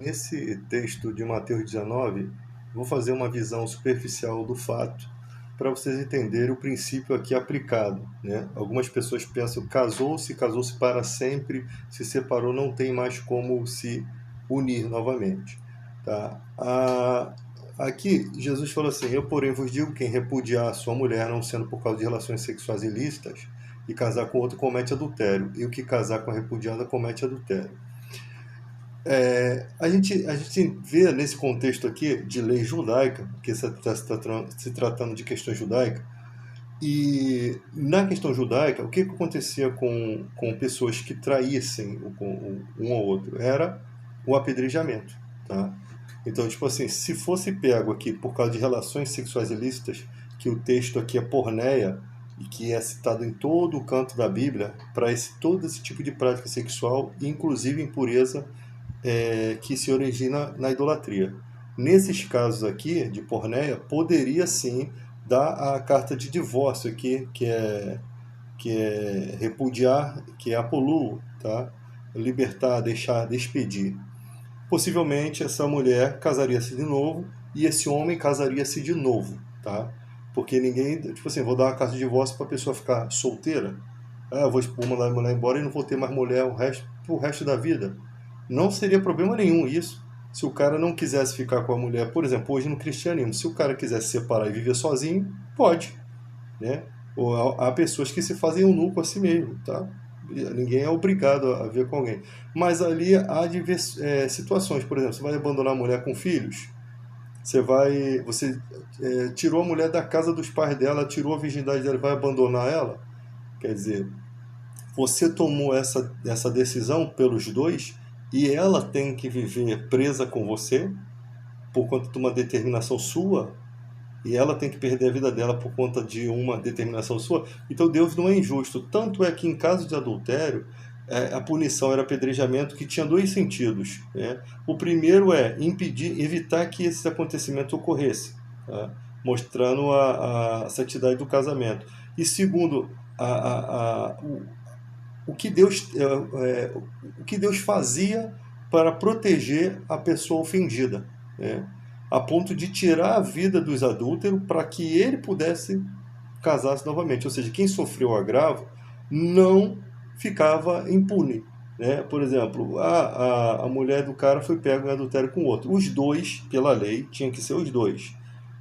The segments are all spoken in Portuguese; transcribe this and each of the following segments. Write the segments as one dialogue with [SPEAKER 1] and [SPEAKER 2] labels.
[SPEAKER 1] Nesse texto de Mateus 19, vou fazer uma visão superficial do fato para vocês entenderem o princípio aqui aplicado, né? Algumas pessoas pensam, casou-se para sempre, se separou, não tem mais como se unir novamente, tá? Aqui, Jesus falou assim, eu porém vos digo, quem repudiar a sua mulher, não sendo por causa de relações sexuais ilícitas, e casar com outro comete adultério, e o que casar com a repudiada comete adultério. A gente vê nesse contexto aqui de lei judaica, que está se tratando de questão judaica, e na questão judaica, o que acontecia com pessoas que traíssem um ao outro? Era o apedrejamento, tá? Então, tipo assim, se fosse pego aqui por causa de relações sexuais ilícitas, que o texto aqui é porneia, e que é citado em todo o canto da Bíblia, para todo esse tipo de prática sexual, inclusive impureza, que se origina na idolatria. Nesses casos aqui, de porneia, poderia sim dar a carta de divórcio aqui, que é repudiar, que é apoluo, tá? Libertar, deixar, despedir. Possivelmente essa mulher casaria-se de novo e esse homem casaria-se de novo, tá? Porque ninguém, tipo assim, vou dar uma carta de divórcio para a pessoa ficar solteira. Eu vou mandar a mulher embora e não vou ter mais mulher pro resto da vida. Não seria problema nenhum isso. Se o cara não quisesse ficar com a mulher, por exemplo, hoje no cristianismo, se o cara quisesse se separar e viver sozinho, pode, né? Ou há pessoas que se fazem eunuco a si mesmo, tá? Ninguém é obrigado a ver com alguém. Mas ali há situações, por exemplo, você vai abandonar a mulher com filhos, você tirou a mulher da casa dos pais dela, tirou a virgindade dela e vai abandonar ela? Quer dizer, você tomou essa decisão pelos dois e ela tem que viver presa com você por conta de uma determinação sua e ela tem que perder a vida dela por conta de uma determinação sua. Então Deus não é injusto. Tanto é que em caso de adultério, a punição era apedrejamento, que tinha dois sentidos, né? O primeiro é impedir, evitar que esse acontecimento ocorresse, tá? Mostrando a santidade do casamento. E segundo, o que Deus, o que Deus fazia para proteger a pessoa ofendida, né? A ponto de tirar a vida dos adúlteros para que ele pudesse casar-se novamente. Ou seja, quem sofreu o agravo não ficava impune, né? Por exemplo, a mulher do cara foi pega em adultério com outro. Os dois, pela lei, tinham que ser os dois.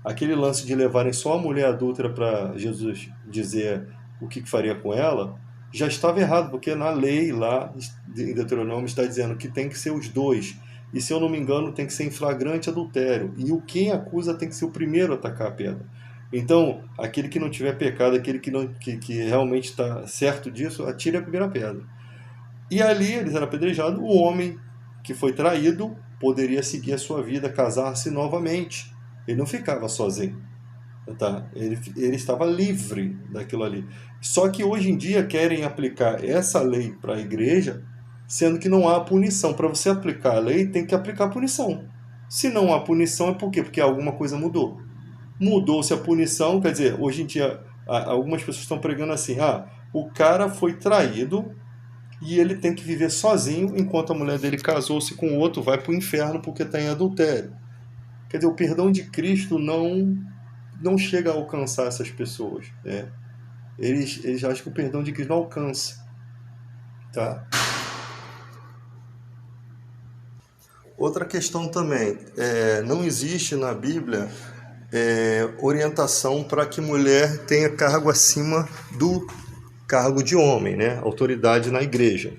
[SPEAKER 1] Aquele lance de levarem só a mulher adúltera para Jesus dizer o que faria com ela, já estava errado, porque na lei lá em Deuteronômio está dizendo que tem que ser os dois. E se eu não me engano, tem que ser em flagrante adultério. E o quem acusa tem que ser o primeiro a atacar a pedra. Então, aquele que não tiver pecado, aquele que realmente está certo disso, atire a primeira pedra. E ali eles eram apedrejados. O homem que foi traído poderia seguir a sua vida, casar-se novamente. Ele não ficava sozinho. Tá? Ele estava livre daquilo ali. Só que hoje em dia querem aplicar essa lei para a igreja, sendo que não há punição. Para você aplicar a lei, tem que aplicar a punição. Se não há punição, é por quê? Porque alguma coisa mudou. Mudou-se a punição, quer dizer, hoje em dia algumas pessoas estão pregando assim, o cara foi traído e ele tem que viver sozinho enquanto a mulher dele casou-se com outro, vai para o inferno porque está em adultério. Quer dizer, o perdão de Cristo não chega a alcançar essas pessoas, né? Eles acham que o perdão de Cristo não alcança, tá? Outra questão também, não existe na Bíblia orientação para que mulher tenha cargo acima do cargo de homem, né? Autoridade na igreja.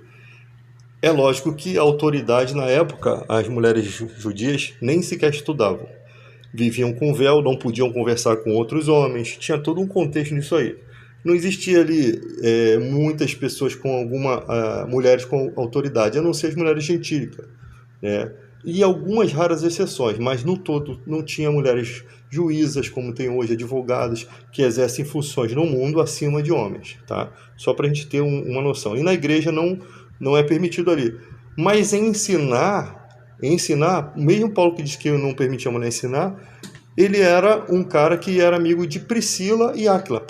[SPEAKER 1] É lógico que a autoridade na época, as mulheres judias nem sequer estudavam. Viviam com véu, não podiam conversar com outros homens, tinha todo um contexto nisso aí. Não existia ali muitas pessoas com mulheres com autoridade, a não ser as mulheres gentílicas, né? E algumas raras exceções, mas no todo não tinha mulheres juízas, como tem hoje, advogadas, que exercem funções no mundo acima de homens, tá? Só para a gente ter uma noção. E na igreja não é permitido ali. Mas ensinar, mesmo Paulo que diz que não permitia a mulher ensinar, ele era um cara que era amigo de Priscila e Áquila.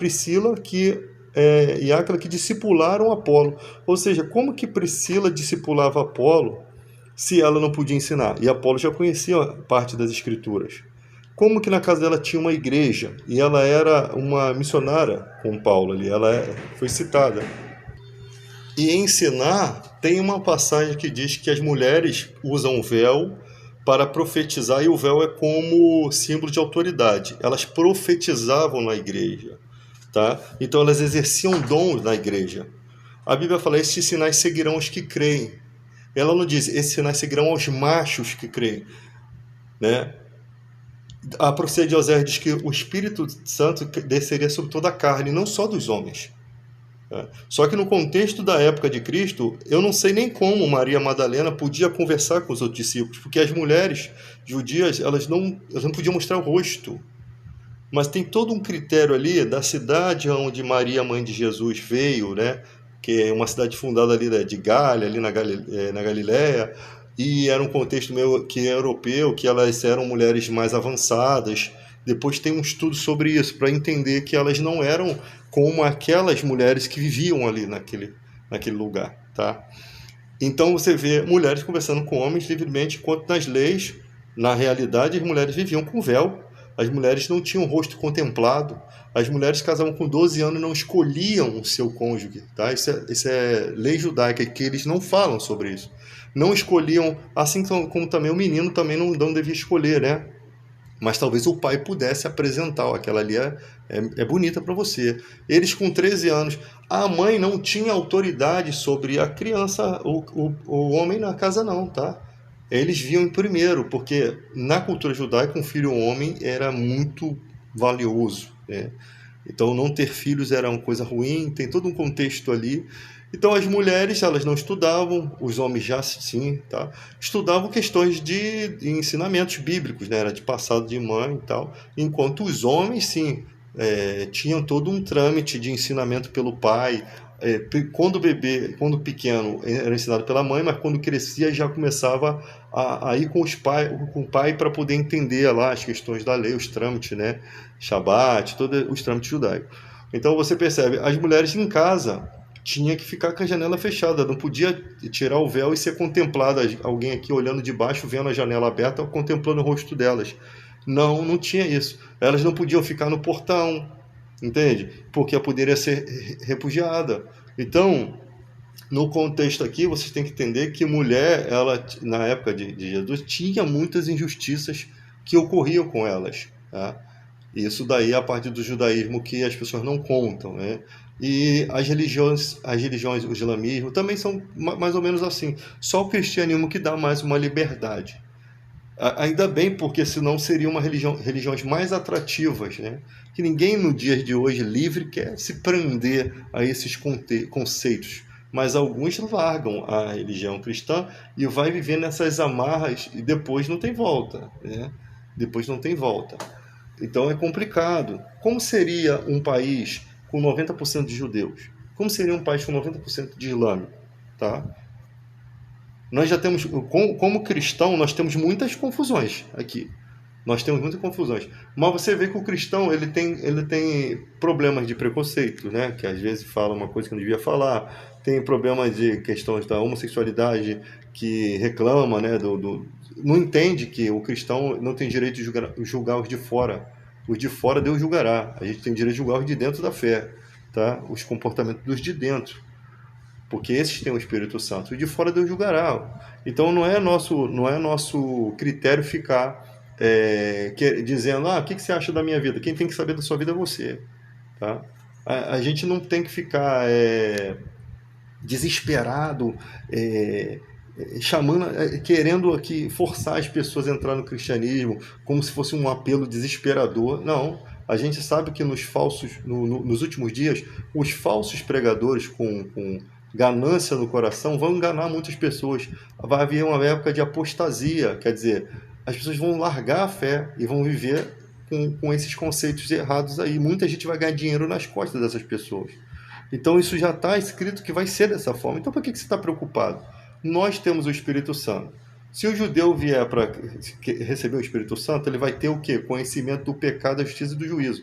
[SPEAKER 1] E Áquila que discipularam Apolo. Ou seja, como que Priscila discipulava Apolo se ela não podia ensinar? E Apolo já conhecia parte das escrituras. Como que na casa dela tinha uma igreja e ela era uma missionária com Paulo ali, foi citada. E ensinar, tem uma passagem que diz que as mulheres usam véu para profetizar, e o véu é como símbolo de autoridade. Elas profetizavam na igreja, tá? Então elas exerciam dons na igreja. A Bíblia fala: esses sinais seguirão os que creem. Ela não diz: esses sinais seguirão aos machos que creem, né? A profecia de Oséias diz que o Espírito Santo desceria sobre toda a carne, não só dos homens. Só que no contexto da época de Cristo, eu não sei nem como Maria Madalena podia conversar com os outros discípulos, porque as mulheres judias, elas não podiam mostrar o rosto. Mas tem todo um critério ali da cidade onde Maria, mãe de Jesus, veio, né? Que é uma cidade fundada ali de Gália, ali na Galiléia, e era um contexto meio que europeu, que elas eram mulheres mais avançadas. Depois tem um estudo sobre isso, para entender que elas não eram como aquelas mulheres que viviam ali naquele lugar, tá? Então você vê mulheres conversando com homens livremente, enquanto nas leis, na realidade, as mulheres viviam com véu, as mulheres não tinham o rosto contemplado, as mulheres casavam com 12 anos e não escolhiam o seu cônjuge, tá? Isso é lei judaica, que eles não falam sobre isso. Não escolhiam, assim como também o menino também não devia escolher, né? Mas talvez o pai pudesse apresentar: ó, aquela ali é bonita para você. Eles com 13 anos, a mãe não tinha autoridade sobre a criança, o homem na casa não, tá? Eles viam primeiro, porque na cultura judaica um filho homem era muito valioso, né? Então não ter filhos era uma coisa ruim, tem todo um contexto ali. Então as mulheres, elas não estudavam, os homens já sim, tá? Estudavam questões de ensinamentos bíblicos, né? Era de passado de mãe e tal. Enquanto os homens, sim, tinham todo um trâmite de ensinamento pelo pai. Quando pequeno, era ensinado pela mãe, mas quando crescia já começava a ir com o pai para poder entender lá as questões da lei, os trâmites, né? Shabat, todos os trâmites judaicos. Então você percebe, as mulheres em casa tinha que ficar com a janela fechada, não podia tirar o véu e ser contemplada, alguém aqui olhando de baixo, vendo a janela aberta, contemplando o rosto delas. Não tinha isso. Elas não podiam ficar no portão, entende? Porque poderia ser repudiada. Então, no contexto aqui, vocês têm que entender que mulher, ela, na época de Jesus, tinha muitas injustiças que ocorriam com elas, tá? Isso daí é a parte do judaísmo que as pessoas não contam, né? E as religiões, o islamismo, também são mais ou menos assim. Só o cristianismo que dá mais uma liberdade. Ainda bem, porque senão seria uma religiões mais atrativas, né? Que ninguém no dia de hoje livre quer se prender a esses conceitos. Mas alguns largam a religião cristã e vai viver nessas amarras e depois não tem volta, né? Depois não tem volta. Então é complicado. Como seria um país com 90% de judeus? Como seria um país com 90% de islâmico? Tá? Nós já temos, como cristão, nós temos muitas confusões aqui. Nós temos muitas confusões. Mas você vê que o cristão ele tem problemas de preconceito, né? Que às vezes fala uma coisa que não devia falar. Tem problemas de questões da homossexualidade, que reclama, né? Não entende que o cristão não tem direito de julgar os de fora. Os de fora Deus julgará. A gente tem direito de julgar os de dentro da fé, tá? Os comportamentos dos de dentro. Porque esses têm o Espírito Santo. Os de fora Deus julgará. Então não é nosso critério ficar dizendo: o que você acha da minha vida? Quem tem que saber da sua vida é você. Tá? A gente não tem que ficar desesperado, chamando, querendo aqui forçar as pessoas a entrar no cristianismo como se fosse um apelo desesperador. Não. A gente sabe que nos últimos dias, os falsos pregadores com ganância no coração vão enganar muitas pessoas. Vai haver uma época de apostasia, quer dizer, as pessoas vão largar a fé e vão viver com esses conceitos errados aí. Muita gente vai ganhar dinheiro nas costas dessas pessoas. Então isso já está escrito que vai ser dessa forma. Então por que você está preocupado? Nós temos o Espírito Santo. Se o judeu vier para receber o Espírito Santo, ele vai ter o quê? Conhecimento do pecado, da justiça e do juízo.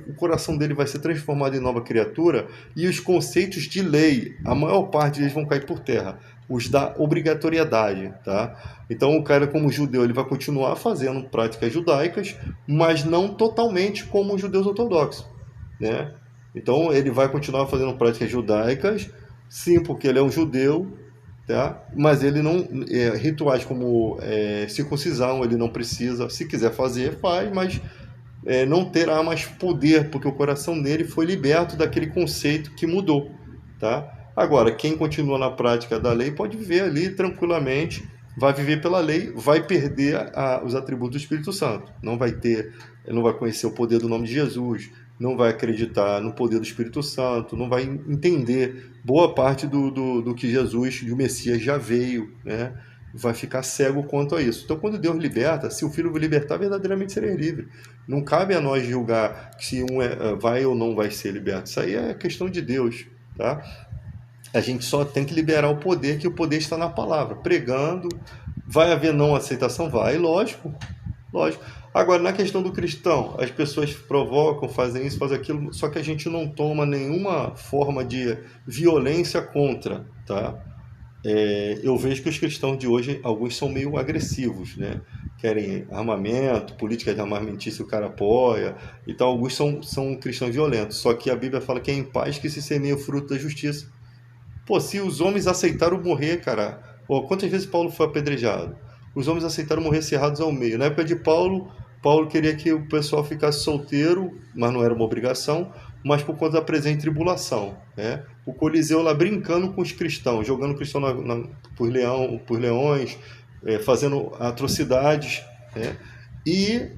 [SPEAKER 1] O coração dele vai ser transformado em nova criatura e os conceitos de lei, a maior parte deles vão cair por terra. os da obrigatoriedade, tá? Então o cara como judeu ele vai continuar fazendo práticas judaicas, mas não totalmente como os judeus ortodoxos, né? Então ele vai continuar fazendo práticas judaicas, sim, porque ele é um judeu, tá? Mas ele não rituais como circuncisão ele não precisa, se quiser fazer faz, mas não terá mais poder, porque o coração dele foi liberto daquele conceito que mudou, tá? Agora, quem continua na prática da lei pode viver ali tranquilamente, vai viver pela lei, vai perder os atributos do Espírito Santo, não vai ter, não vai conhecer o poder do nome de Jesus, não vai acreditar no poder do Espírito Santo, não vai entender boa parte do que Jesus, do Messias já veio, né? Vai ficar cego quanto a isso. Então, quando Deus liberta, se o Filho libertar, verdadeiramente serei livre. Não cabe a nós julgar se vai ou não vai ser liberto. Isso aí é questão de Deus, tá? A gente só tem que liberar o poder, que o poder está na palavra. Pregando, vai haver não aceitação? Vai, lógico, lógico. Agora, na questão do cristão, as pessoas provocam, fazem isso, fazem aquilo, só que a gente não toma nenhuma forma de violência contra, tá? Eu vejo que os cristãos de hoje, alguns são meio agressivos, né? Querem armamento, política de armamentício o cara apoia, então alguns são cristãos violentos. Só que a Bíblia fala que é em paz que se semeia o fruto da justiça. Pô, se os homens aceitaram morrer, cara, pô, quantas vezes Paulo foi apedrejado? Os homens aceitaram morrer cerrados ao meio. Na época de Paulo, Paulo queria que o pessoal ficasse solteiro, mas não era uma obrigação, mas por conta da presente tribulação, né? O Coliseu lá brincando com os cristãos, jogando cristão por leões, fazendo atrocidades, né? E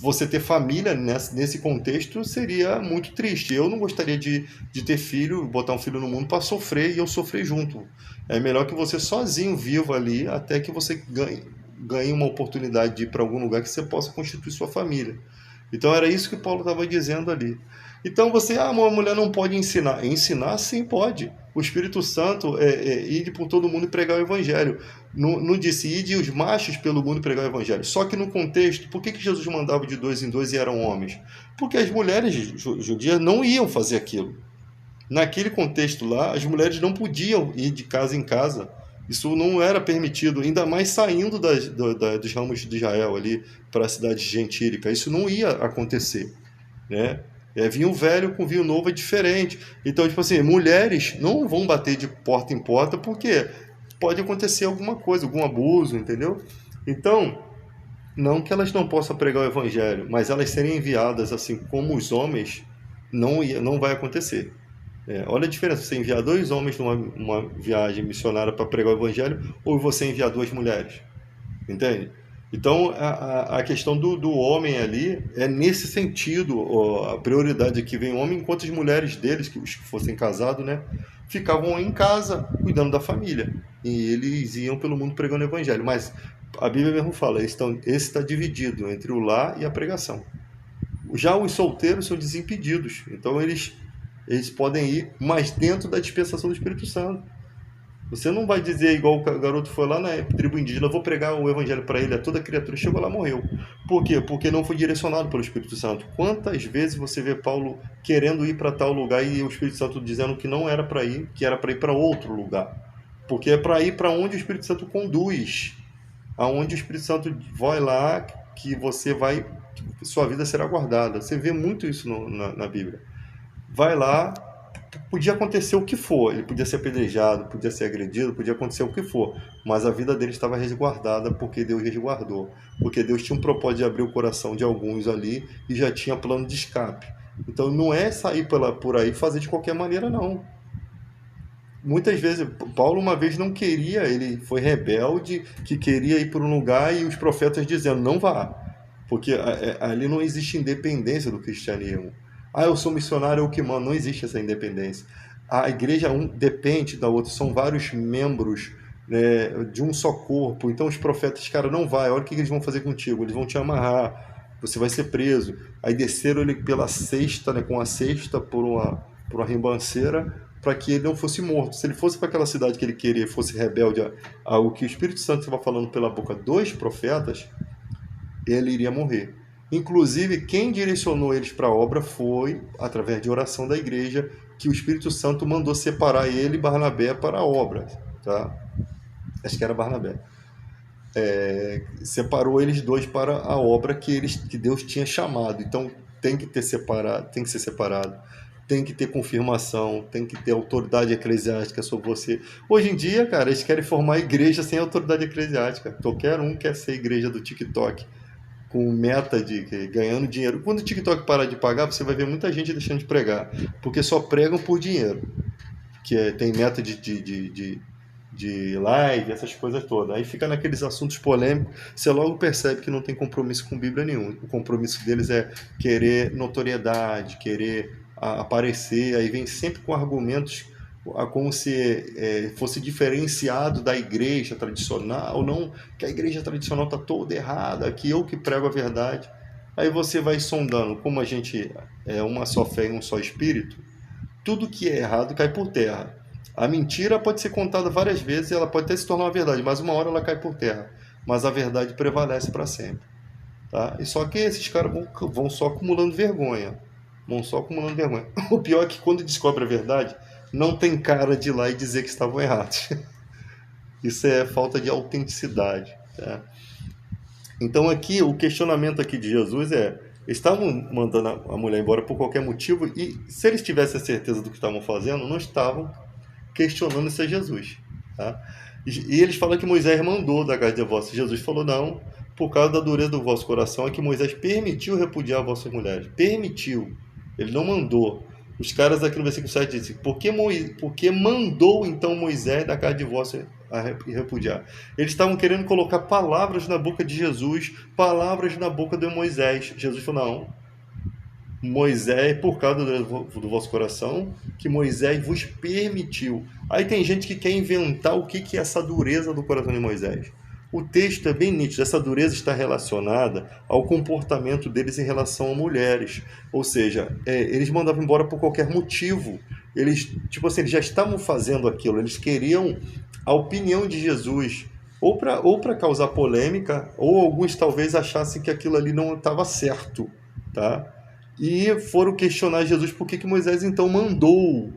[SPEAKER 1] você ter família nesse contexto seria muito triste. Eu não gostaria de ter filho, botar um filho no mundo para sofrer e eu sofrer junto. É melhor que você sozinho viva ali até que você ganhe uma oportunidade de ir para algum lugar que você possa constituir sua família. Então era isso que Paulo estava dizendo ali. Então uma mulher não pode ensinar. Ensinar sim pode. O Espírito Santo ir por todo mundo e pregar o Evangelho. Não disse ide os machos pelo mundo e pregar o Evangelho. Só que no contexto, por que Jesus mandava de 2 em 2 e eram homens? Porque as mulheres judias não iam fazer aquilo. Naquele contexto lá, as mulheres não podiam ir de casa em casa. Isso não era permitido, ainda mais saindo dos ramos de Israel ali para a cidade gentílica. Isso não ia acontecer, né? Vinho velho com vinho novo é diferente. Então, tipo assim, mulheres não vão bater de porta em porta porque pode acontecer alguma coisa, algum abuso, entendeu? Então, não que elas não possam pregar o evangelho, mas elas serem enviadas assim como os homens, não vai acontecer. Olha a diferença, você enviar 2 homens numa viagem missionária para pregar o evangelho ou você enviar 2 mulheres, entende? Então a questão do homem ali é nesse sentido, a prioridade aqui vem o homem, enquanto as mulheres deles, que os que fossem casados, né, ficavam em casa cuidando da família e eles iam pelo mundo pregando o evangelho. Mas a Bíblia mesmo fala, esse está dividido entre o lar e a pregação. Já os solteiros são desimpedidos, então eles podem ir, mas dentro da dispensação do Espírito Santo. Você não vai dizer igual o garoto foi lá na tribo indígena, vou pregar o evangelho para ele, a toda criatura chegou lá, morreu. Por quê? Porque não foi direcionado pelo Espírito Santo. Quantas vezes você vê Paulo querendo ir para tal lugar e o Espírito Santo dizendo que não era para ir, que era para ir para outro lugar? Porque é para ir para onde o Espírito Santo conduz, aonde o Espírito Santo vai lá, que você vai, sua vida será guardada. Você vê muito isso na Bíblia. Vai lá, podia acontecer o que for, ele podia ser apedrejado, podia ser agredido, podia acontecer o que for, mas a vida dele estava resguardada porque Deus resguardou, porque Deus tinha um propósito de abrir o coração de alguns ali e já tinha plano de escape. Então não é sair por aí e fazer de qualquer maneira, não. Muitas vezes, Paulo uma vez não queria, ele foi rebelde, que queria ir por um lugar e os profetas dizendo, não vá, porque ali não existe independência do cristianismo. Eu sou missionário, eu que mando. Não existe essa independência. A igreja depende da outra, são vários membros, né, de um só corpo. Então os profetas, cara, não vai, olha o que eles vão fazer contigo, eles vão te amarrar, você vai ser preso. Aí desceram ele pela cesta, né, com a cesta por uma ribanceira, para que ele não fosse morto. Se ele fosse para aquela cidade que ele queria e fosse rebelde ao que o Espírito Santo estava falando pela boca dos profetas, ele iria morrer. Inclusive, quem direcionou eles para a obra foi, através de oração da igreja, que o Espírito Santo mandou separar ele e Barnabé para a obra. Tá? acho que era Barnabé, separou eles dois para a obra que Deus tinha chamado. Então tem que ter separado, tem que ser separado, tem que ter confirmação, tem que ter autoridade eclesiástica sobre você. Hoje em dia, cara, eles querem formar igreja sem autoridade eclesiástica. Qualquer um quer ser igreja do TikTok, com meta de ganhando dinheiro. Quando o TikTok parar de pagar, você vai ver muita gente deixando de pregar, porque só pregam por dinheiro, tem meta de live, essas coisas todas. Aí fica naqueles assuntos polêmicos, você logo percebe que não tem compromisso com Bíblia nenhum. O compromisso deles é querer notoriedade, querer aparecer, aí vem sempre com argumentos como se fosse diferenciado da igreja tradicional, não, que a igreja tradicional está toda errada, que eu que prego a verdade. Aí você vai sondando, como a gente é uma só fé e um só espírito, tudo que é errado cai por terra. A mentira pode ser contada várias vezes e ela pode até se tornar uma verdade, mas uma hora ela cai por terra. Mas a verdade prevalece para sempre. Tá? E só que esses caras vão só acumulando vergonha. Vão só acumulando vergonha. O pior é que quando descobre a verdade, não tem cara de ir lá e dizer que estavam errados. Isso é falta de autenticidade. Tá? Então aqui, o questionamento aqui de Jesus é: estavam mandando a mulher embora por qualquer motivo, e se eles tivessem a certeza do que estavam fazendo, não estavam questionando se é Jesus. Tá? E eles falam que Moisés mandou da casa de divórcio. Jesus falou: não, por causa da dureza do vosso coração é que Moisés permitiu repudiar vossas mulheres. Permitiu. Ele não mandou. Os caras aqui no versículo 7 dizem: porque mandou então Moisés da casa de divórcio a repudiar. Eles estavam querendo colocar palavras na boca de Jesus, palavras na boca de Moisés. Jesus falou: não, Moisés, por causa do vosso coração, que Moisés vos permitiu. Aí tem gente que quer inventar o que é essa dureza do coração de Moisés. O texto é bem nítido, essa dureza está relacionada ao comportamento deles em relação a mulheres. Ou seja, eles mandavam embora por qualquer motivo. Eles, tipo assim, eles já estavam fazendo aquilo, eles queriam a opinião de Jesus, ou para causar polêmica, ou alguns talvez achassem que aquilo ali não estava certo, tá? E foram questionar Jesus por que Moisés então mandou.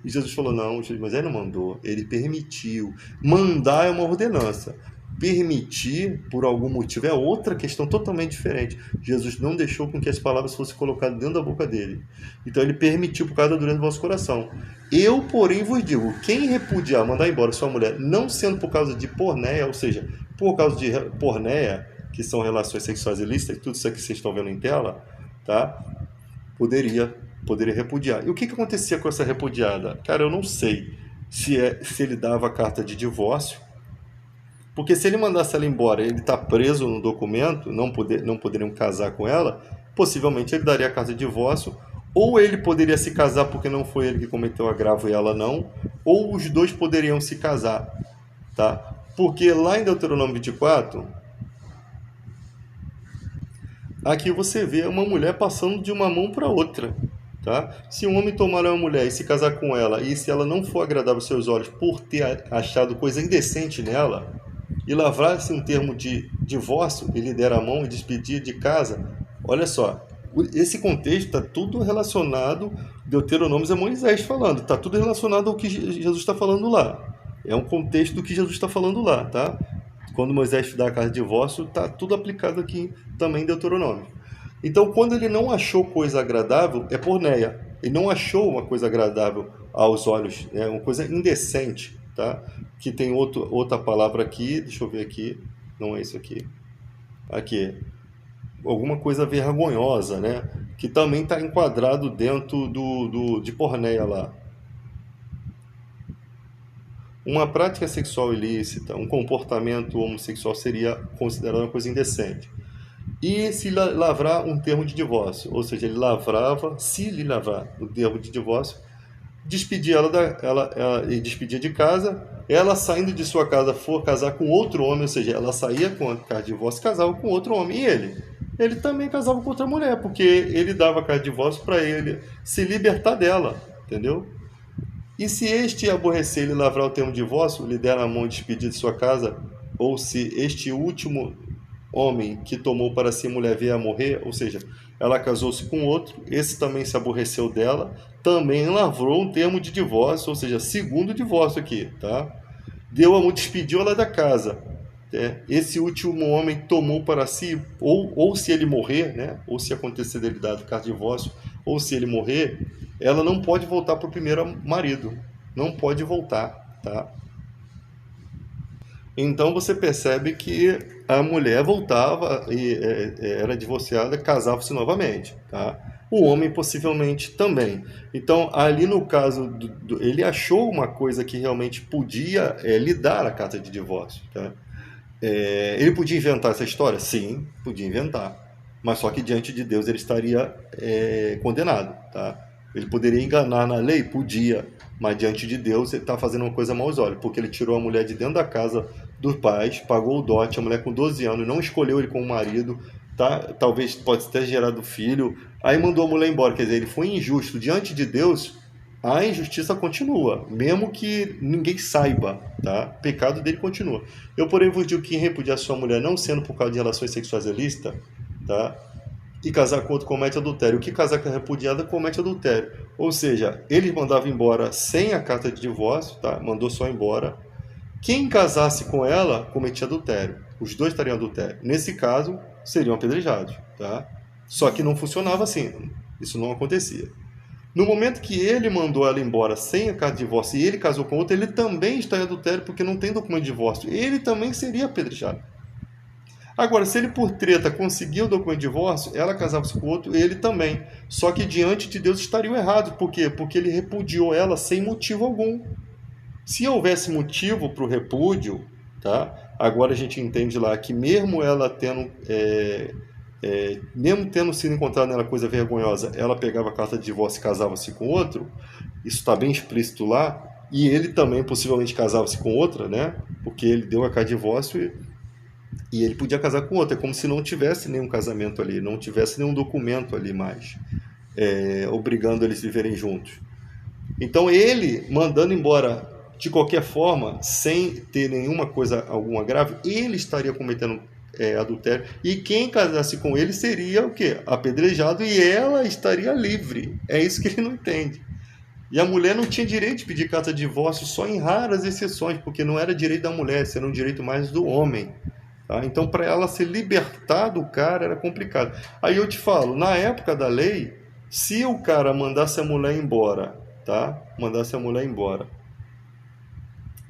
[SPEAKER 1] E Jesus falou: não, Moisés não mandou, ele permitiu. Mandar é uma ordenança. Permitir, por algum motivo, é outra questão totalmente diferente. Jesus não deixou com que as palavras fossem colocadas dentro da boca dele. Então ele permitiu por causa da dureza do vosso coração. Eu, porém, vos digo: quem repudiar, mandar embora sua mulher, não sendo por causa de porneia, ou seja, por causa de porneia, que são relações sexuais ilícitas, tudo isso aqui que vocês estão vendo em tela, tá? Poderia repudiar. E o que acontecia com essa repudiada? Cara, eu não sei se ele dava a carta de divórcio, porque se ele mandasse ela embora, ele está preso no documento, não poderiam casar com ela, possivelmente ele daria a carta de divórcio, ou ele poderia se casar porque não foi ele que cometeu o agravo e ela não, ou os dois poderiam se casar, tá? Porque lá em Deuteronômio 24, aqui você vê uma mulher passando de uma mão para outra. Tá? Se um homem tomar uma mulher e se casar com ela, e se ela não for agradável aos seus olhos por ter achado coisa indecente nela, e lavrar-se um termo de divórcio, e lhe der a mão e despedir de casa, olha só, esse contexto está tudo relacionado, Deuteronômio é Moisés falando, está tudo relacionado ao que Jesus está falando lá. É um contexto do que Jesus está falando lá, tá? Quando Moisés dá a carta de divórcio, está tudo aplicado aqui também em Deuteronômio. Então, quando ele não achou coisa agradável, é porneia. Ele não achou uma coisa agradável aos olhos, é uma coisa indecente, tá? Que tem outra palavra aqui, deixa eu ver aqui, não é isso aqui. Aqui, alguma coisa vergonhosa, né? Que também está enquadrado dentro de porneia lá. Uma prática sexual ilícita, um comportamento homossexual seria considerado uma coisa indecente. E se lavrar um termo de divórcio, ou seja, ele lavrava, se lhe lavrar o termo de divórcio, despedia ela despedia de casa, ela saindo de sua casa for casar com outro homem, ou seja, ela saía com a carta de divórcio e casava com outro homem. E ele também casava com outra mulher, porque ele dava a carta de divórcio para ele se libertar dela, entendeu? E se este aborrecer ele lavrar o termo de divórcio, lhe der a mão e despedir de sua casa, ou se este último homem que tomou para si mulher veio a morrer, ou seja, ela casou-se com outro, esse também se aborreceu dela, também lavrou um termo de divórcio, ou seja, segundo divórcio aqui, tá? despediu ela da casa. Esse último homem tomou para si, ou se ele morrer, né, ou se acontecer dele dar o caso de divórcio, ou se ele morrer, ela não pode voltar para o primeiro marido. Não pode voltar, tá? Então você percebe que a mulher voltava e era divorciada, casava-se novamente, tá? O homem possivelmente também. Então ali no caso ele achou uma coisa que realmente podia lhe dar a carta de divórcio, tá? Ele podia inventar essa história? Sim, podia inventar. Mas só que diante de Deus ele estaria condenado, tá? Ele poderia enganar na lei? Podia. Mas diante de Deus ele está fazendo uma coisa maus olhos, porque ele tirou a mulher de dentro da casa dos pais, pagou o dote, a mulher com 12 anos, não escolheu ele como marido, tá? Talvez pode ter gerado filho, aí mandou a mulher embora. Quer dizer, ele foi injusto. Diante de Deus, a injustiça continua, mesmo que ninguém saiba, tá? O pecado dele continua. Eu, porém, vos digo que quem repudiar sua mulher, não sendo por causa de relações sexuais ilícitas, tá? E casar com outro comete adultério. O que casar com a repudiada comete adultério. Ou seja, ele mandava embora sem a carta de divórcio, tá? Mandou só embora. Quem casasse com ela cometia adultério. Os dois estariam em adultério. Nesse caso, seriam apedrejados, tá? Só que não funcionava assim. Isso não acontecia. No momento que ele mandou ela embora sem a carta de divórcio e ele casou com outra, ele também está em adultério porque não tem documento de divórcio. Ele também seria apedrejado. Agora, se ele por treta conseguiu o documento de divórcio, ela casava-se com outro, ele também. Só que diante de Deus estariam errados. Por quê? Porque ele repudiou ela sem motivo algum. Se houvesse motivo para o repúdio, tá? Agora a gente entende lá que mesmo ela tendo, mesmo tendo sido encontrada nela coisa vergonhosa, ela pegava a carta de divórcio e casava-se com outro. Isso está bem explícito lá. E ele também possivelmente casava-se com outra, né? Porque ele deu a carta de divórcio e ele podia casar com outra. É como se não tivesse nenhum casamento ali, não tivesse nenhum documento ali mais, obrigando eles a viverem juntos. Então ele, mandando embora de qualquer forma, sem ter nenhuma coisa, alguma grave, ele estaria cometendo adultério. E quem casasse com ele seria o quê? Apedrejado, e ela estaria livre. É isso que ele não entende. E a mulher não tinha direito de pedir carta de divórcio só em raras exceções, porque não era direito da mulher, era um direito mais do homem. Tá? Então, para ela se libertar do cara, era complicado. Aí eu te falo, na época da lei, se o cara mandasse a mulher embora, tá? Mandasse a mulher embora.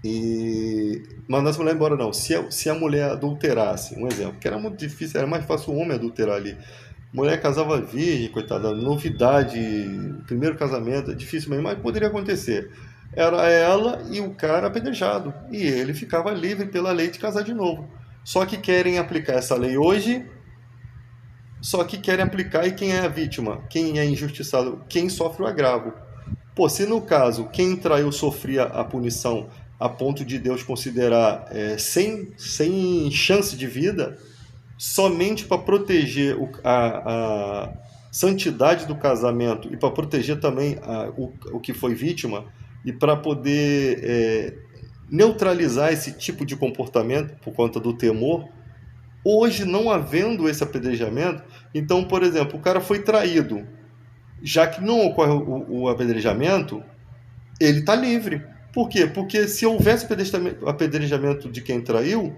[SPEAKER 1] E mandasse a mulher embora não, se a mulher adulterasse, um exemplo, que era muito difícil, era mais fácil o homem adulterar ali. Mulher casava virgem, coitada, novidade, primeiro casamento, é difícil mesmo, mas poderia acontecer. Era ela e o cara apedrejado, e ele ficava livre pela lei de casar de novo. Só que querem aplicar essa lei hoje, só que querem aplicar, e quem é a vítima? Quem é injustiçado? Quem sofre o agravo? Pô, se no caso quem traiu sofria a punição a ponto de Deus considerar sem chance de vida, somente para proteger a santidade do casamento e para proteger também o que foi vítima, e para poder neutralizar esse tipo de comportamento por conta do temor, hoje não havendo esse apedrejamento, então, por exemplo, o cara foi traído, já que não ocorre o apedrejamento, ele está livre. Por quê? Porque se houvesse apedrejamento de quem traiu,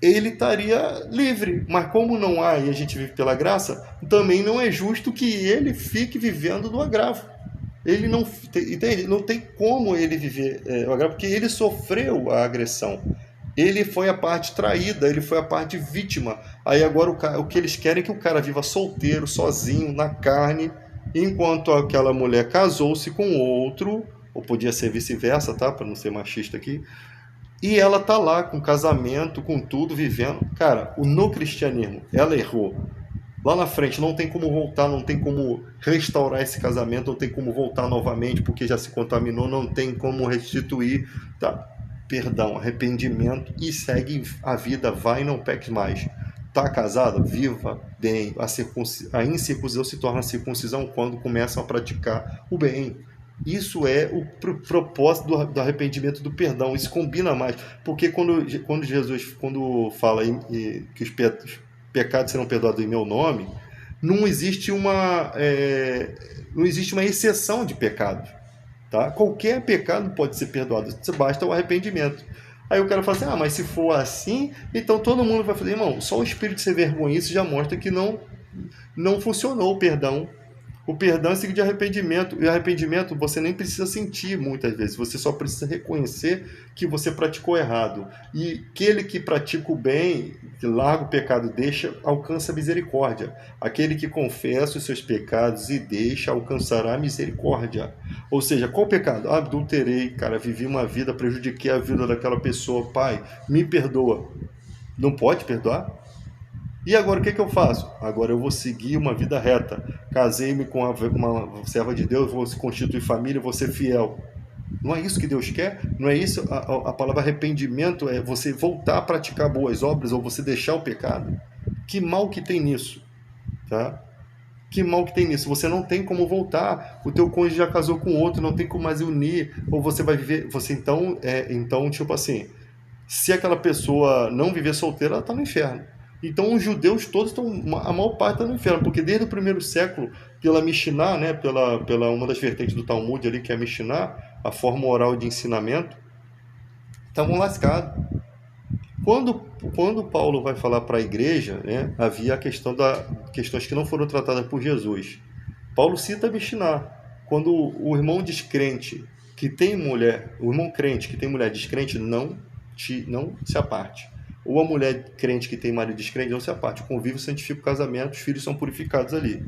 [SPEAKER 1] ele estaria livre. Mas como não há e a gente vive pela graça, também não é justo que ele fique vivendo do agravo. Ele não, entende? Não tem como ele viver o agravo, porque ele sofreu a agressão. Ele foi a parte traída, ele foi a parte vítima. Aí agora o que eles querem é que o cara viva solteiro, sozinho, na carne, enquanto aquela mulher casou-se com outro, ou podia ser vice-versa, tá? Para não ser machista aqui. E ela tá lá com casamento, com tudo, vivendo. Cara, no cristianismo, ela errou. Lá na frente não tem como voltar, não tem como restaurar esse casamento, não tem como voltar novamente porque já se contaminou, não tem como restituir, tá? Perdão, arrependimento e segue a vida, vai e não peques mais. Tá casada? Viva bem. A incircuncisão se torna circuncisão quando começam a praticar o bem. Isso é o propósito do arrependimento, do perdão. Isso combina mais, porque quando Jesus fala que os pecados serão perdoados em meu nome, não existe uma exceção de pecados, tá? Qualquer pecado pode ser perdoado, basta o arrependimento. Aí o cara fala assim, mas se for assim, então todo mundo vai fazer, irmão, só o espírito de ser vergonhice já mostra que não funcionou o perdão. O perdão é seguido de arrependimento. E arrependimento você nem precisa sentir muitas vezes. Você só precisa reconhecer que você praticou errado. E aquele que pratica o bem, que larga o pecado, deixa, alcança a misericórdia. Aquele que confessa os seus pecados e deixa, alcançará a misericórdia. Ou seja, qual pecado? Adulterei, cara, vivi uma vida, prejudiquei a vida daquela pessoa. Pai, me perdoa. Não pode perdoar? E agora o que eu faço? Agora eu vou seguir uma vida reta. Casei-me com uma serva de Deus, vou constituir família, vou ser fiel. Não é isso que Deus quer? Não é isso? A palavra arrependimento é você voltar a praticar boas obras ou você deixar o pecado? Que mal que tem nisso? Tá? Que mal que tem nisso? Você não tem como voltar. O teu cônjuge já casou com outro, não tem como mais unir. Ou você vai viver... Você então tipo assim, se aquela pessoa não viver solteira, ela está no inferno. Então os judeus todos estão, a maior parte está no inferno, porque desde o primeiro século, pela Mishnah, né, pela uma das vertentes do Talmud ali, que é a Mishnah, a forma oral de ensinamento, estavam lascados. Quando Paulo vai falar para a igreja, né, havia a questões que não foram tratadas por Jesus. Paulo cita a Mishnah. Quando o irmão descrente que tem mulher, o irmão crente que tem mulher descrente, não se aparte. Ou a mulher crente que tem marido descrente, não se aparte. O convívio santifica o casamento, os filhos são purificados ali.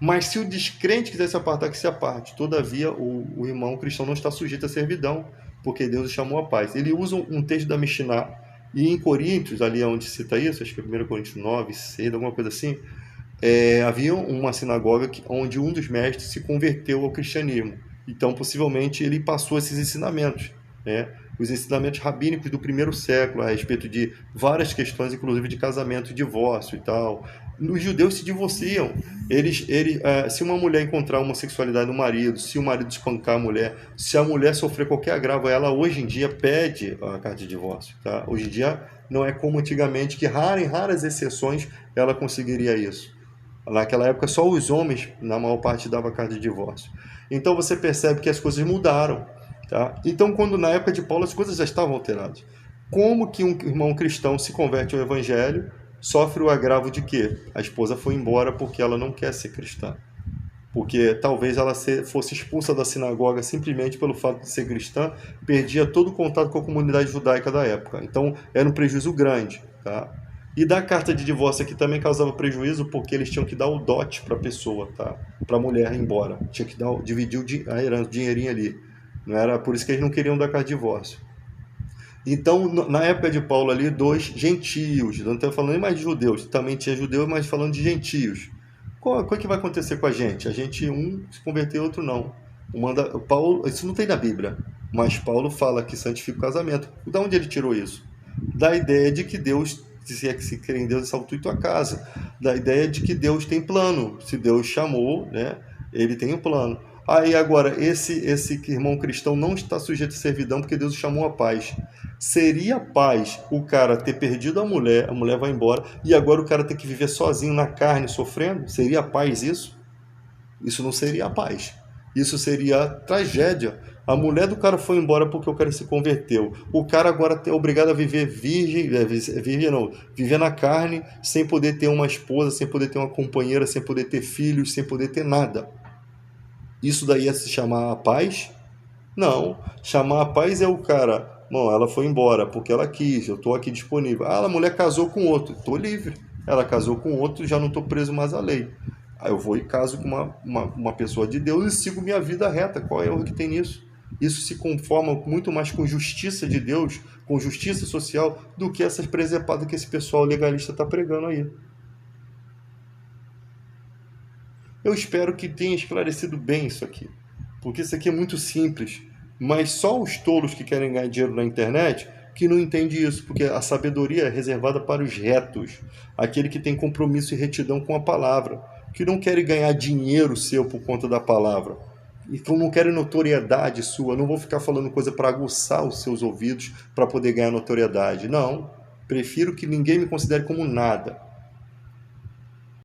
[SPEAKER 1] Mas se o descrente quiser se apartar, que se aparte. Todavia, o irmão cristão não está sujeito à servidão, porque Deus o chamou à paz. Ele usa um texto da Mishnah, e em Coríntios, ali onde cita isso, acho que é 1 Coríntios 9, 6, alguma coisa assim, havia uma sinagoga onde um dos mestres se converteu ao cristianismo. Então, possivelmente, ele passou esses ensinamentos, né? Os ensinamentos rabínicos do primeiro século a respeito de várias questões, inclusive de casamento, divórcio e tal. Os judeus se divorciam. Se uma mulher encontrar homossexualidade no marido, se o marido espancar a mulher, se a mulher sofrer qualquer agravo, ela hoje em dia pede a carta de divórcio. Tá? Hoje em dia não é como antigamente, que em raras exceções ela conseguiria isso. Naquela época só os homens, na maior parte, davam carta de divórcio. Então você percebe que as coisas mudaram. Tá? Então, quando na época de Paulo as coisas já estavam alteradas. Como que um irmão cristão se converte ao evangelho, sofre o agravo de quê? A esposa foi embora porque ela não quer ser cristã. Porque talvez ela fosse expulsa da sinagoga simplesmente pelo fato de ser cristã, perdia todo o contato com a comunidade judaica da época. Então, era um prejuízo grande. Tá? E da carta de divórcio aqui também causava prejuízo porque eles tinham que dar o dote para a pessoa, tá? Para a mulher ir embora. Tinha que dividir a herança, o dinheirinho ali. Não era por isso que eles não queriam dar carta de divórcio. Então, na época de Paulo ali, dois gentios, não estou falando nem mais de judeus, também tinha judeus, mas falando de gentios. Qual é que vai acontecer com a gente? Um se converter, outro não. Paulo, isso não tem na Bíblia, mas Paulo fala que santifica o casamento. De onde ele tirou isso? Da ideia de que Deus, se crer em Deus, salva tua casa. Da ideia de que Deus tem plano. Se Deus chamou, né, ele tem um plano. Aí agora, esse irmão cristão não está sujeito a servidão porque Deus o chamou a paz. Seria paz o cara ter perdido a mulher vai embora, e agora o cara tem que viver sozinho na carne, sofrendo? Seria paz isso? Isso não seria paz. Isso seria tragédia. A mulher do cara foi embora porque o cara se converteu. O cara agora é obrigado a viver viver na carne, sem poder ter uma esposa, sem poder ter uma companheira, sem poder ter filhos, sem poder ter nada. Isso daí é se chamar a paz? Não. Chamar a paz é o cara, bom, ela foi embora porque ela quis, eu estou aqui disponível. A mulher casou com outro, estou livre. Ela casou com outro, já não estou preso mais à lei. Aí eu vou e caso com uma pessoa de Deus e sigo minha vida reta. Qual é o erro que tem nisso? Isso se conforma muito mais com justiça de Deus, com justiça social, do que essas presepadas que esse pessoal legalista está pregando aí. Eu espero que tenha esclarecido bem isso aqui, porque isso aqui é muito simples, mas só os tolos que querem ganhar dinheiro na internet que não entendem isso, porque a sabedoria é reservada para os retos, aquele que tem compromisso e retidão com a palavra, que não querem ganhar dinheiro seu por conta da palavra, e que não querem notoriedade sua. Não vou ficar falando coisa para aguçar os seus ouvidos para poder ganhar notoriedade, não. Prefiro que ninguém me considere como nada.